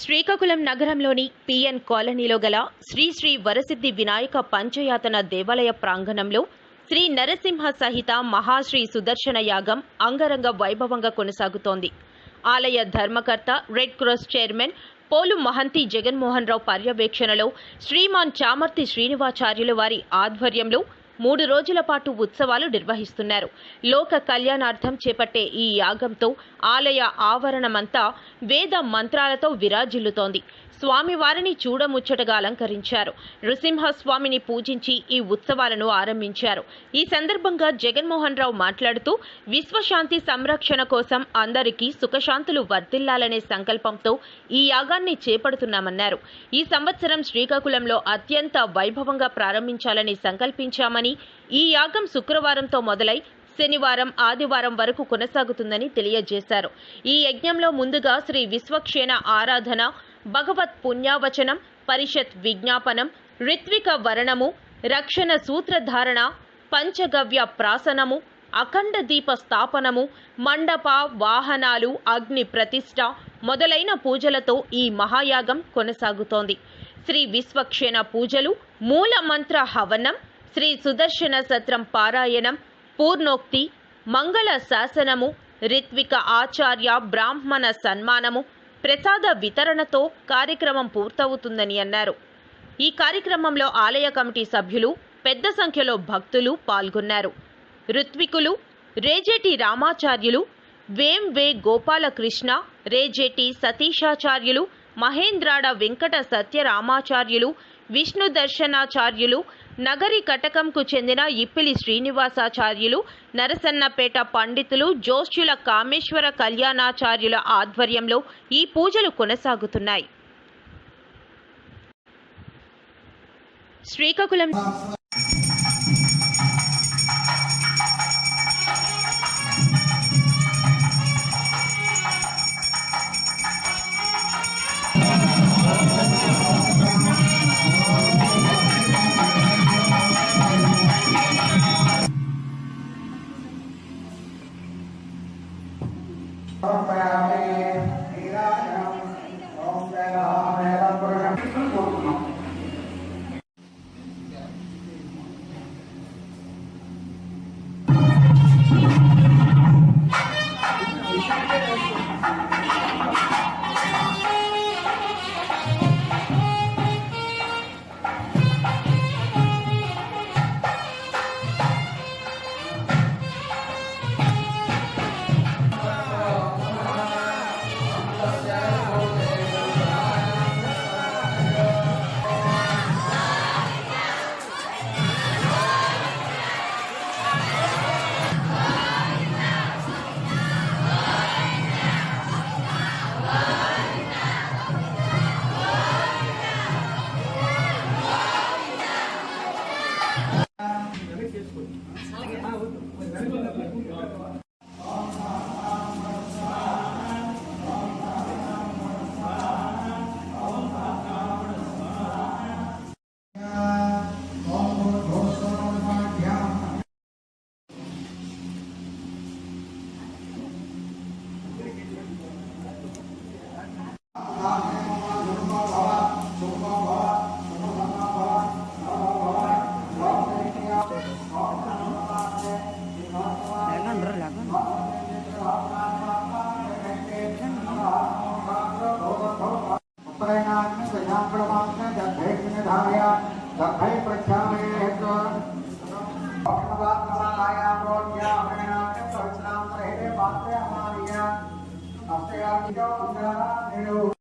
శ్రీకాకుళం నగరంలోని పిఎన్ కాలనీలో గల శ్రీ శ్రీ వరసిద్ధి వినాయక పంచయాతన దేవాలయ ప్రాంగణంలో శ్రీ నరసింహ సహిత మహాశ్రీ సుదర్శన యాగం అంగరంగ వైభవంగా కొనసాగుతోంది. ఆలయ ధర్మకర్త red cross chairman Polu Mahanti Jaganmohan Rao పర్యవేక్షణలో శ్రీమాన్ చామర్తి శ్రీనివాచార్యుల వారి ఆధ్వర్యంలో 3 రోజుల పాటు ఉత్సవాలు నిర్వహిస్తున్నారు. లోక కళ్యాణార్థం చేపట్టే ఈ యాగంతో ఆలయ ఆవరణమంతా వేద మంత్రాలతో విరాజిల్లుతోంది. స్వామివారిని చూడముచ్చటగా అలంకరించారు. నృసింహస్వామిని పూజించి ఈ ఉత్సవాలను ఆరంభించారు. ఈ సందర్భంగా జగన్మోహన్ రావు మాట్లాడుతూ విశ్వశాంతి సంరక్షణ కోసం అందరికీ సుఖశాంతులు వర్ధిల్లాలనే సంకల్పంతో ఈ యాగాన్ని చేపడుతున్నామన్నారు. ఈ సంవత్సరం శ్రీకాకుళంలో అత్యంత వైభవంగా ప్రారంభించాలని సంకల్పించామని, ఈ యాగం శుక్రవారంతో మొదలై శనివారం, ఆదివారం వరకు కొనసాగుతుందని తెలియజేశారు. ఈ యజ్ఞంలో ముందుగా శ్రీ విశ్వక్షేణ ఆరాధన, భగవత్ పుణ్యావచనం, పరిషత్ విజ్ఞాపనం, ఋత్విక వరణము, రక్షణ సూత్రధారణ, పంచగవ్య ప్రాసనము, అఖండ దీప స్థాపనము, మండప వాహనాలు, అగ్ని ప్రతిష్ఠ మొదలైన పూజలతో ఈ మహాయాగం కొనసాగుతోంది. శ్రీ విశ్వక్షేణ పూజలు, మూల మంత్ర హవనం, శ్రీ సుదర్శన సత్రం పారాయణం, పూర్ణోక్తి, మంగళ శాసనము, ఋత్విక ఆచార్య బ్రాహ్మణ సన్మానము, ప్రసాద వితరణతో కార్యక్రమం పూర్తవుతుందని అన్నారు. ఈ కార్యక్రమంలో ఆలయ కమిటీ సభ్యులు, పెద్ద సంఖ్యలో భక్తులు పాల్గొన్నారు. ఋత్వికులు రేజేటి రామాచార్యులు, వేంవే గోపాలకృష్ణ, రేజేటి సతీశాచార్యులు, మహేంద్రాడ వెంకట సత్యరామాచార్యులు, విష్ణు దర్శనాచార్యులు, నగరి కటకంకు చెందిన ఇప్పిలి శ్రీనివాసాచార్యులు, నరసన్నపేట పండితులు, జోష్యుల కామేశ్వర కళ్యాణాచార్యుల ఆధ్వర్యంలో ఈ పూజలు కొనసాగుతున్నాయి. శ్రీకాకుళం पात्र